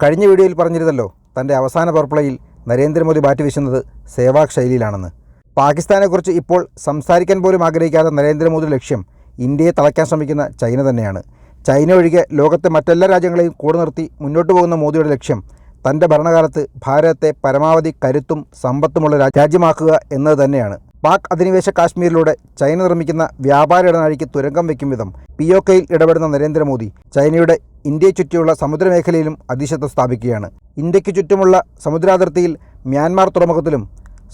കഴിഞ്ഞ വീഡിയോയിൽ പറഞ്ഞിരുന്നല്ലോ തൻ്റെ അവസാന പവർപ്ലേയിൽ നരേന്ദ്രമോദി ബാറ്റ് വീശുന്നത് സേവാഗ് ശൈലിയിലാണെന്ന്. പാകിസ്ഥാനെക്കുറിച്ച് ഇപ്പോൾ സംസാരിക്കാൻ പോലും ആഗ്രഹിക്കാത്ത നരേന്ദ്രമോദിയുടെ ലക്ഷ്യം ഇന്ത്യയെ തളയ്ക്കാൻ ശ്രമിക്കുന്ന ചൈന തന്നെയാണ്. ചൈന ഒഴികെ ലോകത്തെ മറ്റെല്ലാ രാജ്യങ്ങളെയും കൂടെ നിർത്തി മുന്നോട്ട് പോകുന്ന മോദിയുടെ ലക്ഷ്യം തൻ്റെ ഭരണകാലത്ത് ഭാരതത്തെ പരമാവധി കരുത്തും സമ്പത്തുമുള്ള രാജ്യമാക്കുക എന്നത് തന്നെയാണ്. പാക് അധിനിവേശ കാശ്മീരിലൂടെ ചൈന നിർമ്മിക്കുന്ന വ്യാപാര ഇടനാഴിക്ക് തുരങ്കം വയ്ക്കും വിധം POKയിൽ ഇടപെടുന്ന നരേന്ദ്രമോദി ചൈനയുടെ ഇന്ത്യയെ ചുറ്റിയുള്ള സമുദ്രമേഖലയിലും അധീശത്വം സ്ഥാപിക്കുകയാണ്. ഇന്ത്യയ്ക്ക് ചുറ്റുമുള്ള സമുദ്രാതിർത്തിയിൽ മ്യാൻമാർ തുറമുഖത്തിലും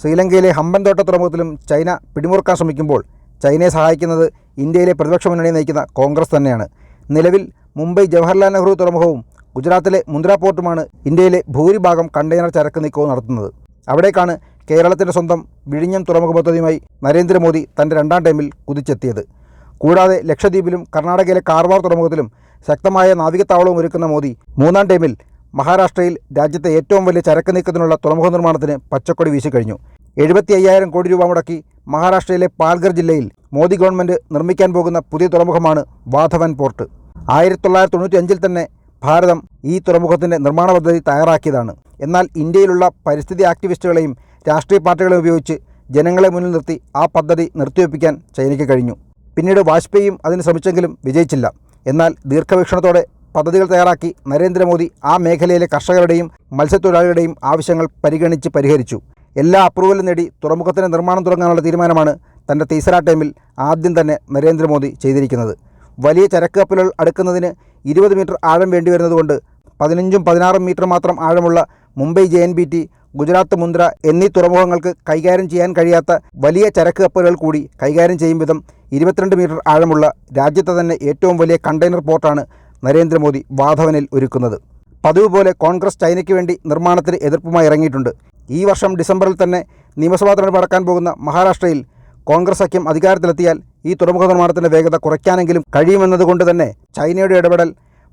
ശ്രീലങ്കയിലെ ഹമ്പൻതോട്ട തുറമുഖത്തിലും ചൈന പിടിമുറുക്കാൻ ശ്രമിക്കുമ്പോൾ ചൈനയെ സഹായിക്കുന്നത് ഇന്ത്യയിലെ പ്രതിപക്ഷ മുന്നണി നയിക്കുന്ന കോൺഗ്രസ് തന്നെയാണ്. നിലവിൽ മുംബൈ ജവഹർലാൽ നെഹ്റു തുറമുഖവും ഗുജറാത്തിലെ മുന്ദ്ര പോർട്ടുമാണ് ഇന്ത്യയിലെ ഭൂരിഭാഗം കണ്ടെയ്നർ ചരക്ക് നീക്കവും നടത്തുന്നത്. അവിടേക്കാണ് കേരളത്തിൻ്റെ സ്വന്തം വിഴിഞ്ഞം തുറമുഖ പദ്ധതിയുമായി നരേന്ദ്രമോദി തൻ്റെ രണ്ടാം ടൈമിൽ കുതിച്ചെത്തിയത്. കൂടാതെ ലക്ഷദ്വീപിലും കർണാടകയിലെ കാർവാർ തുറമുഖത്തിലും ശക്തമായ നാവികത്താവളവും ഒരുക്കുന്ന മോദി മൂന്നാം ടൈമിൽ മഹാരാഷ്ട്രയിൽ രാജ്യത്തെ ഏറ്റവും വലിയ ചരക്ക് നീക്കത്തിനുള്ള തുറമുഖ നിർമ്മാണത്തിന് പച്ചക്കൊടി വീശിക്കഴിഞ്ഞു. 75,000 കോടി രൂപ മുടക്കി മഹാരാഷ്ട്രയിലെ പാൽഘർ ജില്ലയിൽ മോദി ഗവൺമെൻറ് നിർമ്മിക്കാൻ പോകുന്ന പുതിയ തുറമുഖമാണ് വാധവൻ പോർട്ട്. 1995 തന്നെ ഭാരതം ഈ തുറമുഖത്തിൻ്റെ നിർമ്മാണ പദ്ധതി തയ്യാറാക്കിയതാണ്. എന്നാൽ ഇന്ത്യയിലുള്ള പരിസ്ഥിതി ആക്ടിവിസ്റ്റുകളെയും രാഷ്ട്രീയ പാർട്ടികളെയും ഉപയോഗിച്ച് ജനങ്ങളെ മുന്നിൽ നിർത്തി ആ പദ്ധതി നിർത്തിവെപ്പിക്കാൻ ചൈനയ്ക്ക് കഴിഞ്ഞു. പിന്നീട് വാജ്പേയിയും അതിന് ശ്രമിച്ചെങ്കിലും വിജയിച്ചില്ല. എന്നാൽ ദീർഘവീക്ഷണത്തോടെ പദ്ധതികൾ തയ്യാറാക്കി നരേന്ദ്രമോദി ആ മേഖലയിലെ കർഷകരുടെയും മത്സ്യത്തൊഴിലാളികളുടെയും ആവശ്യങ്ങൾ പരിഹരിച്ചു. എല്ലാ അപ്രൂവലും നേടി തുറമുഖത്തിൻ്റെ നിർമ്മാണം തുടങ്ങാനുള്ള തീരുമാനമാണ് തൻ്റെ തീസര ടൈമിൽ ആദ്യം തന്നെ നരേന്ദ്രമോദി ചെയ്തിരിക്കുന്നത്. വലിയ ചരക്ക് കപ്പലുകൾ അടുക്കുന്നതിന് 20 മീറ്റർ ആഴം വേണ്ടിവരുന്നതുകൊണ്ട് 15-16 മീറ്റർ മാത്രം ആഴമുള്ള മുംബൈ JNPT, ഗുജറാത്ത് മുന്ദ്ര എന്നീ തുറമുഖങ്ങൾക്ക് കൈകാര്യം ചെയ്യാൻ കഴിയാത്ത വലിയ ചരക്ക് കപ്പലുകൾ കൂടി കൈകാര്യം ചെയ്യും വിധം 22 മീറ്റർ ആഴമുള്ള രാജ്യത്തെ തന്നെ ഏറ്റവും വലിയ കണ്ടെയ്നർ പോർട്ടാണ് നരേന്ദ്രമോദി വാധവനിൽ ഒരുക്കുന്നത്. പതിവ് പോലെ കോൺഗ്രസ് ചൈനയ്ക്ക് വേണ്ടി നിർമ്മാണത്തിന് എതിർപ്പുമായി ഇറങ്ങിയിട്ടുണ്ട്. ഈ വർഷം ഡിസംബറിൽ തന്നെ നിയമസഭാ തെരഞ്ഞെടുപ്പ് നടക്കാൻ പോകുന്ന മഹാരാഷ്ട്രയിൽ കോൺഗ്രസ് സഖ്യം അധികാരത്തിലെത്തിയാൽ ഈ തുറമുഖ നിർമ്മാണത്തിൻ്റെ വേഗത കുറയ്ക്കാനെങ്കിലും കഴിയുമെന്നതുകൊണ്ട് തന്നെ ചൈനയുടെ ഇടപെടൽ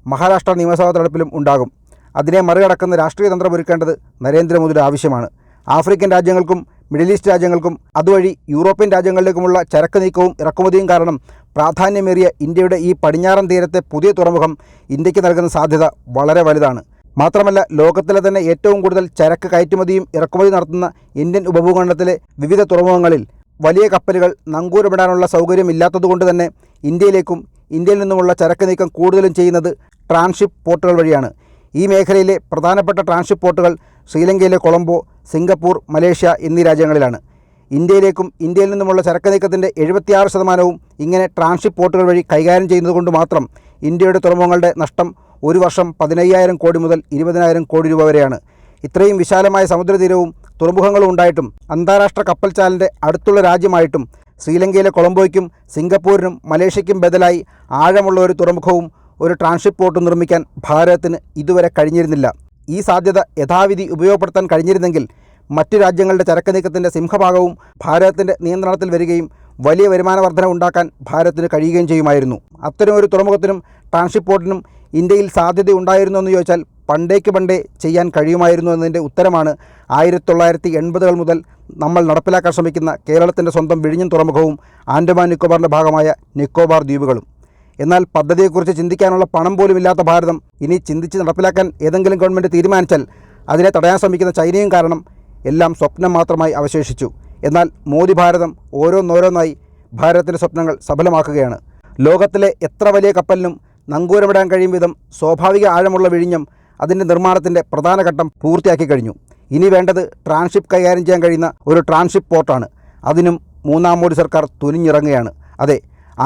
മഹാരാഷ്ട്ര നിയമസഭാ തെരഞ്ഞെടുപ്പിലും ഉണ്ടാകും. അതിനെ മറികടക്കുന്ന രാഷ്ട്രീയ തന്ത്രം ഒരുക്കേണ്ടത് നരേന്ദ്രമോദിയുടെ ആവശ്യമാണ്. ആഫ്രിക്കൻ രാജ്യങ്ങൾക്കും മിഡിൽ ഈസ്റ്റ് രാജ്യങ്ങൾക്കും അതുവഴി യൂറോപ്യൻ രാജ്യങ്ങളിലേക്കുമുള്ള ചരക്ക് നീക്കവും ഇറക്കുമതിയും കാരണം പ്രാധാന്യമേറിയ ഇന്ത്യയുടെ ഈ പടിഞ്ഞാറൻ തീരത്തെ പുതിയ തുറമുഖം ഇന്ത്യക്ക് നൽകുന്ന സാധ്യത വളരെ വലുതാണ്. മാത്രമല്ല ലോകത്തിലെ തന്നെ ഏറ്റവും കൂടുതൽ ചരക്ക് കയറ്റുമതിയും ഇറക്കുമതിയും നടത്തുന്ന ഇന്ത്യൻ ഉപഭൂഖണ്ഡത്തിലെ വിവിധ തുറമുഖങ്ങളിൽ വലിയ കപ്പലുകൾ നങ്കൂരമിടാനുള്ള സൗകര്യമില്ലാത്തതുകൊണ്ട് തന്നെ ഇന്ത്യയിൽ നിന്നുമുള്ള ചരക്ക് നീക്കം കൂടുതലും ചെയ്യുന്നത് ട്രാൻസ്ഷിപ്പ് പോർട്ടുകൾ വഴിയാണ്. ഈ മേഖലയിലെ പ്രധാനപ്പെട്ട ട്രാൻസ്ഷിപ്പ് പോർട്ടുകൾ ശ്രീലങ്കയിലെ കൊളംബോ, സിംഗപ്പൂർ, മലേഷ്യ എന്നീ രാജ്യങ്ങളിലാണ്. ഇന്ത്യയിൽ നിന്നുമുള്ള ചരക്ക് നീക്കത്തിൻ്റെ 76% ഇങ്ങനെ ട്രാൻസ്ഷിപ്പ് പോർട്ടുകൾ വഴി കൈകാര്യം ചെയ്യുന്നതുകൊണ്ട് മാത്രം ഇന്ത്യയുടെ തുറമുഖങ്ങളുടെ നഷ്ടം ഒരു വർഷം 15,000 കോടി മുതൽ 20,000 കോടി രൂപ വരെയാണ്. ഇത്രയും വിശാലമായ സമുദ്രതീരവും തുറമുഖങ്ങളും ഉണ്ടായിട്ടും അന്താരാഷ്ട്ര കപ്പൽച്ചാലിൻ്റെ അടുത്തുള്ള രാജ്യമായിട്ടും ശ്രീലങ്കയിലെ കൊളംബോയ്ക്കും സിംഗപ്പൂരിനും മലേഷ്യയ്ക്കും ബദലായി ആഴമുള്ള ഒരു തുറമുഖവും ഒരു ട്രാൻസ്ഷിപ്പ് പോർട്ടും നിർമ്മിക്കാൻ ഭാരതത്തിന് ഇതുവരെ കഴിഞ്ഞിരുന്നില്ല. ഈ സാധ്യത യഥാവിധി ഉപയോഗപ്പെടുത്താൻ കഴിഞ്ഞിരുന്നെങ്കിൽ മറ്റു രാജ്യങ്ങളുടെ ചരക്ക് നീക്കത്തിൻ്റെ സിംഹഭാഗവും ഭാരതത്തിൻ്റെ നിയന്ത്രണത്തിൽ വരികയും വലിയ വരുമാന വർധന ഉണ്ടാക്കാൻ ഭാരതത്തിന് കഴിയുകയും ചെയ്യുമായിരുന്നു. അത്തരമൊരു തുറമുഖത്തിനും ട്രാൻസ്ഷിപ്പ് പോർട്ടിനും ഇന്ത്യയിൽ സാധ്യതയുണ്ടായിരുന്നു എന്ന് ചോദിച്ചാൽ പണ്ടേ ചെയ്യാൻ കഴിയുമായിരുന്നു എന്നതിൻ്റെ ഉത്തരമാണ് 1980-കൾ മുതൽ നമ്മൾ നടപ്പിലാക്കാൻ ശ്രമിക്കുന്ന കേരളത്തിൻ്റെ സ്വന്തം വിഴിഞ്ഞം തുറമുഖവും ആൻഡമാൻ നിക്കോബാറിൻ്റെ ഭാഗമായ നിക്കോബാർ ദ്വീപുകളും. എന്നാൽ പദ്ധതിയെക്കുറിച്ച് ചിന്തിക്കാനുള്ള പണം പോലും ഇല്ലാത്ത ഭാരതം ഇനി ചിന്തിച്ച് നടപ്പിലാക്കാൻ ഏതെങ്കിലും ഗവൺമെൻറ് തീരുമാനിച്ചാൽ അതിനെ തടയാൻ ശ്രമിക്കുന്ന ചൈനയും കാരണം എല്ലാം സ്വപ്നം മാത്രമായി അവശേഷിച്ചു. എന്നാൽ മോദി ഭാരതം ഓരോന്നോരോന്നായി ഭാരതത്തിൻ്റെ സ്വപ്നങ്ങൾ സഫലമാക്കുകയാണ്. ലോകത്തിലെ എത്ര വലിയ കപ്പലിനും നങ്കൂരമിടാൻ കഴിയും വിധം സ്വാഭാവിക ആഴമുള്ള വിഴിഞ്ഞം അതിൻ്റെ നിർമ്മാണത്തിൻ്റെ പ്രധാന ഘട്ടം പൂർത്തിയാക്കി കഴിഞ്ഞു. ഇനി വേണ്ടത് ട്രാൻസ്ഷിപ്പ് കൈകാര്യം ചെയ്യാൻ കഴിയുന്ന ഒരു ട്രാൻസ്ഷിപ്പ് പോർട്ടാണ്. അതിനും മൂന്നാം മോദി സർക്കാർ തുനിഞ്ഞിറങ്ങുകയാണ്. അതെ,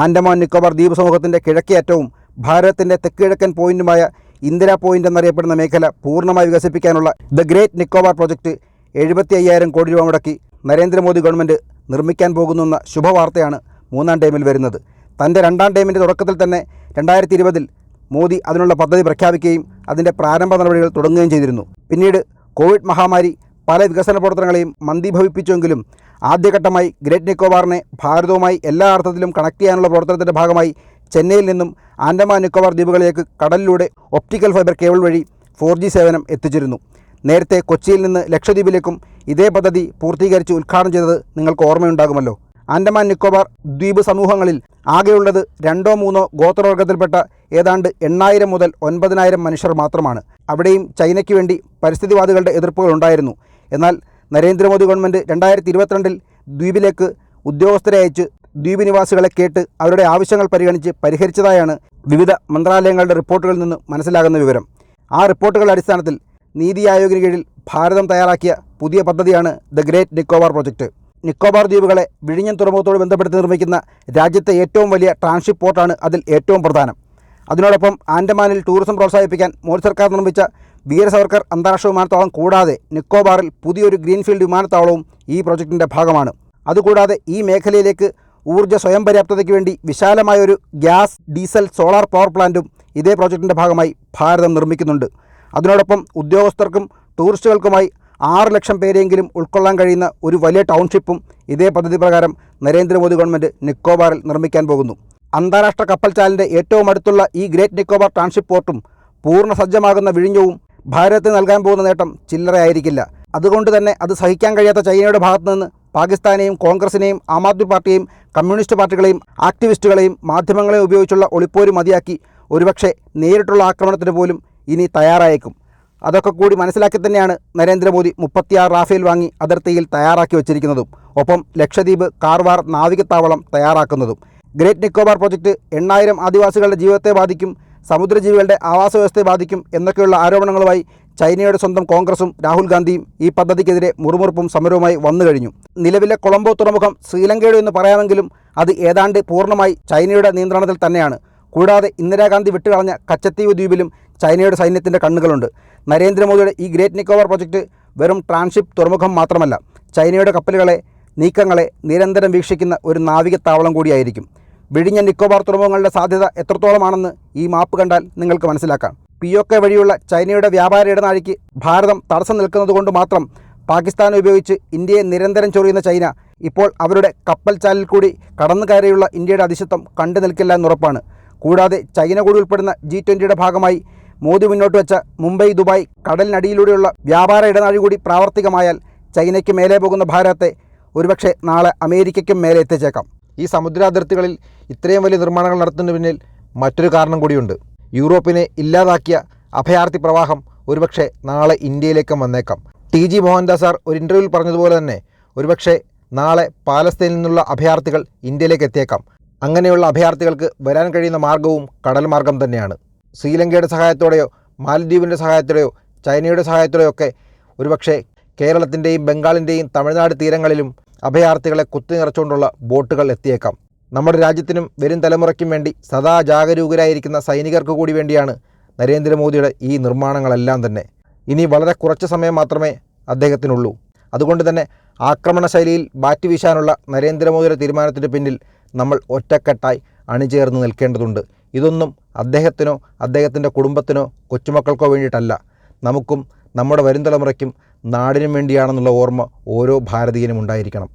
ആൻഡമാൻ നിക്കോബാർ ദ്വീപ് സമൂഹത്തിൻ്റെ കിഴക്കേ അറ്റവും ഭാരതത്തിൻ്റെ തെക്ക് കിഴക്കൻ പോയിൻറ്റുമായ ഇന്ദിര പോയിൻ്റ് എന്നറിയപ്പെടുന്ന മേഖല പൂർണ്ണമായി വികസിപ്പിക്കാനുള്ള ദ ഗ്രേറ്റ് നിക്കോബാർ പ്രോജക്റ്റ് 75,000 കോടി രൂപ മുടക്കി നരേന്ദ്രമോദി ഗവൺമെൻറ് നിർമ്മിക്കാൻ പോകുന്നുവെന്ന ശുഭവാർത്തയാണ് മൂന്നാം ടൈമിൽ വരുന്നത്. തൻ്റെ രണ്ടാം ടൈമിൻ്റെ തുടക്കത്തിൽ തന്നെ 2020-ൽ മോദി അതിനുള്ള പദ്ധതി പ്രഖ്യാപിക്കുകയും അതിൻ്റെ പ്രാരംഭ നടപടികൾ തുടങ്ങുകയും ചെയ്തിരുന്നു. പിന്നീട് കോവിഡ് മഹാമാരി പല വികസന പ്രവർത്തനങ്ങളെയും മന്ദീഭവിപ്പിച്ചുവെങ്കിലും ആദ്യഘട്ടമായി ഗ്രേറ്റ് നിക്കോബാറിനെ ഭാരതവുമായി എല്ലാ അർത്ഥത്തിലും കണക്ട് ചെയ്യാനുള്ള പ്രവർത്തനത്തിൻ്റെ ഭാഗമായി ചെന്നൈയിൽ നിന്നും ആൻഡമാൻ നിക്കോബാർ ദ്വീപുകളിലേക്ക് കടലിലൂടെ ഒപ്റ്റിക്കൽ ഫൈബർ കേബിൾ വഴി 4G സേവനം എത്തിച്ചിരുന്നു. നേരത്തെ കൊച്ചിയിൽ നിന്ന് ലക്ഷദ്വീപിലേക്കും ഇതേ പദ്ധതി പൂർത്തീകരിച്ച് ഉദ്ഘാടനം ചെയ്തത് നിങ്ങൾക്ക് ഓർമ്മയുണ്ടാകുമല്ലോ. ആൻഡമാൻ നിക്കോബാർ ദ്വീപ് സമൂഹങ്ങളിൽ ആകെയുള്ളത് 2-3 ഗോത്രവർഗത്തിൽപ്പെട്ട ഏതാണ്ട് 8,000 മുതൽ 9,000 മനുഷ്യർ മാത്രമാണ്. അവിടെയും ചൈനയ്ക്ക് വേണ്ടി പരിസ്ഥിതിവാദികളുടെ എതിർപ്പുകൾ ഉണ്ടായിരുന്നു. എന്നാൽ നരേന്ദ്രമോദി ഗവൺമെൻറ് 2022 ദ്വീപിലേക്ക് ഉദ്യോഗസ്ഥരെ അയച്ച് ദ്വീപ് നിവാസികളെ കേട്ട് അവരുടെ ആവശ്യങ്ങൾ പരിഗണിച്ച് പരിഹരിച്ചതായാണ് വിവിധ മന്ത്രാലയങ്ങളുടെ റിപ്പോർട്ടുകളിൽ നിന്ന് മനസ്സിലാകുന്ന വിവരം. ആ റിപ്പോർട്ടുകളുടെ അടിസ്ഥാനത്തിൽ നീതി ആയോഗിന് കീഴിൽ ഭാരതം തയ്യാറാക്കിയ പുതിയ പദ്ധതിയാണ് the great Nicobar project. Nicobar ദ്വീപുകളെ വിഴിഞ്ഞം തുറമുഖത്തോട് ബന്ധപ്പെടുത്തി നിർമ്മിക്കുന്ന രാജ്യത്തെ ഏറ്റവും വലിയ ട്രാൻസ്ഷിപ്പ് പോർട്ടാണ് അതിൽ ഏറ്റവും പ്രധാനം. അതിനോടൊപ്പം ആൻഡമാനിൽ ടൂറിസം പ്രോത്സാഹിപ്പിക്കാൻ മോദി സർക്കാർ നിർമ്മിച്ച വീര സവർക്കർ അന്താരാഷ്ട്ര വിമാനത്താവളം കൂടാതെ നിക്കോബാറിൽ പുതിയൊരു ഗ്രീൻഫീൽഡ് വിമാനത്താവളവും ഈ പ്രോജക്റ്റിൻ്റെ ഭാഗമാണ്. അതുകൂടാതെ ഈ മേഖലയിലേക്ക് ഊർജ്ജ സ്വയം പര്യാപ്തതയ്ക്ക് വേണ്ടി വിശാലമായൊരു ഗ്യാസ്, ഡീസൽ, സോളാർ പവർ പ്ലാന്റും ഇതേ പ്രോജക്റ്റിൻ്റെ ഭാഗമായി ഭാരതം നിർമ്മിക്കുന്നുണ്ട്. അതിനോടൊപ്പം ഉദ്യോഗസ്ഥർക്കും ടൂറിസ്റ്റുകൾക്കുമായി 6 ലക്ഷം പേരെങ്കിലും ഉൾക്കൊള്ളാൻ കഴിയുന്ന ഒരു വലിയ ടൗൺഷിപ്പും ഇതേ പദ്ധതി പ്രകാരം നരേന്ദ്രമോദി ഗവൺമെൻറ് നിക്കോബാറിൽ നിർമ്മിക്കാൻ പോകുന്നു. അന്താരാഷ്ട്ര കപ്പൽച്ചാലിൻ്റെ ഏറ്റവും അടുത്തുള്ള ഈ ഗ്രേറ്റ് നിക്കോബാർ ട്രാൻസ്ഷിപ്പ് പോർട്ടും പൂർണ്ണ സജ്ജമാകുന്ന വിഴിഞ്ഞവും ഭാരതത്തിന് നൽകാൻ പോകുന്ന നേട്ടം ചില്ലറയായിരിക്കില്ല. അതുകൊണ്ട് തന്നെ അത് സഹിക്കാൻ കഴിയാത്ത ചൈനയുടെ ഭാഗത്തു നിന്ന് പാകിസ്ഥാനെയും കോൺഗ്രസിനെയും ആം ആദ്മി പാർട്ടിയെയും കമ്മ്യൂണിസ്റ്റ് പാർട്ടികളെയും ആക്ടിവിസ്റ്റുകളെയും മാധ്യമങ്ങളെയും ഉപയോഗിച്ചുള്ള ഒളിപ്പോര് മതിയാക്കി ഒരുപക്ഷെ നേരിട്ടുള്ള ആക്രമണത്തിന് പോലും ഇനി തയ്യാറായേക്കും. അതൊക്കെ കൂടി മനസ്സിലാക്കി തന്നെയാണ് നരേന്ദ്രമോദി 36 റാഫേൽ വാങ്ങി അതിർത്തിയിൽ തയ്യാറാക്കി വച്ചിരിക്കുന്നതും ഒപ്പം ലക്ഷദ്വീപ് കാർവാർ നാവികത്താവളം തയ്യാറാക്കുന്നതും. ഗ്രേറ്റ് നിക്കോബാർ പ്രോജക്റ്റ് 8,000 ആദിവാസികളുടെ ജീവിതത്തെ ബാധിക്കും, സമുദ്രജീവികളുടെ ആവാസ വ്യവസ്ഥയെ ബാധിക്കും എന്നൊക്കെയുള്ള ആരോപണങ്ങളുമായി ചൈനയുടെ സ്വന്തം കോൺഗ്രസും രാഹുൽ ഗാന്ധിയും ഈ പദ്ധതിക്കെതിരെ മുറുമുറുപ്പും സമരവുമായി വന്നു കഴിഞ്ഞു. നിലവിലെ കൊളംബോ തുറമുഖം ശ്രീലങ്കയുടെ എന്ന് പറയാമെങ്കിലും അത് ഏതാണ്ട് പൂർണ്ണമായി ചൈനയുടെ നിയന്ത്രണത്തിൽ തന്നെയാണ്. കൂടാതെ ഇന്ദിരാഗാന്ധി വിട്ടുകളഞ്ഞ കച്ചത്തീവ് ദ്വീപിലും ചൈനയുടെ സൈന്യത്തിൻ്റെ കണ്ണുകളുണ്ട്. നരേന്ദ്രമോദിയുടെ ഈ ഗ്രേറ്റ് നിക്കോബാർ പ്രോജക്റ്റ് വെറും ട്രാൻസ്ഷിപ്പ് തുറമുഖം മാത്രമല്ല, ചൈനയുടെ കപ്പലുകളെ, നീക്കങ്ങളെ നിരന്തരം വീക്ഷിക്കുന്ന ഒരു നാവികത്താവളം കൂടിയായിരിക്കും. വിഴിഞ്ഞ നിക്കോബാർ തുറമുഖങ്ങളുടെ സാധ്യത എത്രത്തോളമാണെന്ന് ഈ മാപ്പ് കണ്ടാൽ നിങ്ങൾക്ക് മനസ്സിലാക്കാം. POK വഴിയുള്ള ചൈനയുടെ വ്യാപാര ഇടനാഴിക്ക് ഭാരതം തടസ്സം നിൽക്കുന്നതുകൊണ്ട് മാത്രം പാകിസ്ഥാൻ ഉപയോഗിച്ച് ഇന്ത്യയെ നിരന്തരം ചൊറിയുന്ന ചൈന ഇപ്പോൾ അവരുടെ കപ്പൽച്ചാലിൽ കൂടി കടന്നു കയറിയുള്ള ഇന്ത്യയുടെ അതിശയത്വം കണ്ടു നിൽക്കില്ല എന്നുറപ്പാണ്. കൂടാതെ ചൈന കൂടി ഉൾപ്പെടുന്ന G20യുടെ ഭാഗമായി മോദി മുന്നോട്ട് വെച്ച മുംബൈ ദുബായ് കടലിനടിയിലൂടെയുള്ള വ്യാപാര ഇടനാഴി കൂടി പ്രാവർത്തികമായാൽ ചൈനയ്ക്ക് മേലെ പോകുന്ന ഭാരതത്തെ ഒരുപക്ഷെ നാളെ അമേരിക്കയ്ക്കും മേലെ എത്തിച്ചേക്കാം. ഈ സമുദ്രാതിർത്തികളിൽ ഇത്രയും വലിയ നിർമ്മാണങ്ങൾ നടത്തുന്നതിന് പിന്നിൽ മറ്റൊരു കാരണം കൂടിയുണ്ട്. യൂറോപ്പിനെ ഇല്ലാതാക്കിയ അഭയാർത്ഥി പ്രവാഹം ഒരുപക്ഷെ നാളെ ഇന്ത്യയിലേക്കും വന്നേക്കാം. TG മോഹൻദാസ് സാർ ഒരു ഇൻ്റർവ്യൂവിൽ പറഞ്ഞതുപോലെ തന്നെ ഒരുപക്ഷെ നാളെ പാലസ്തീനിൽ നിന്നുള്ള അഭയാർത്ഥികൾ ഇന്ത്യയിലേക്ക് എത്തിയേക്കാം. അങ്ങനെയുള്ള അഭയാർത്ഥികൾക്ക് വരാൻ കഴിയുന്ന മാർഗവും കടൽ മാർഗം തന്നെയാണ്. ശ്രീലങ്കയുടെ സഹായത്തോടെയോ മാലദ്വീപിൻ്റെ സഹായത്തോടെയോ ചൈനയുടെ സഹായത്തോടെയോ ഒക്കെ ഒരുപക്ഷെ കേരളത്തിൻ്റെയും ബംഗാളിൻ്റെയും തമിഴ്നാട് തീരങ്ങളിലും അഭയാർത്ഥികളെ കുത്തിനിറച്ചുകൊണ്ടുള്ള ബോട്ടുകൾ എത്തിയേക്കാം. നമ്മുടെ രാജ്യത്തിനും വരും തലമുറയ്ക്കും വേണ്ടി സദാ ജാഗരൂകരായിരിക്കുന്ന സൈനികർക്ക് കൂടി വേണ്ടിയാണ് നരേന്ദ്രമോദിയുടെ ഈ നിർമ്മാണങ്ങളെല്ലാം തന്നെ. ഇനി വളരെ കുറച്ച് സമയം മാത്രമേ അദ്ദേഹത്തിനുള്ളൂ. അതുകൊണ്ട് തന്നെ ആക്രമണ ശൈലിയിൽ ബാറ്റ് വീശാനുള്ള നരേന്ദ്രമോദിയുടെ തീരുമാനത്തിന് പിന്നിൽ നമ്മൾ ഒറ്റക്കെട്ടായി അണിചേർന്ന് നിൽക്കേണ്ടതുണ്ട്. ഇതൊന്നും അദ്ദേഹത്തിനോ അദ്ദേഹത്തിൻ്റെ കുടുംബത്തിനോ കൊച്ചുമക്കൾക്കോ വേണ്ടിയിട്ടല്ല, നമുക്കും നമ്മുടെ വരും തലമുറയ്ക്കും നാടിനും വേണ്ടിയാണെന്നുള്ള ഓർമ്മ ഓരോ ഭാരതീയനും ഉണ്ടായിരിക്കണം.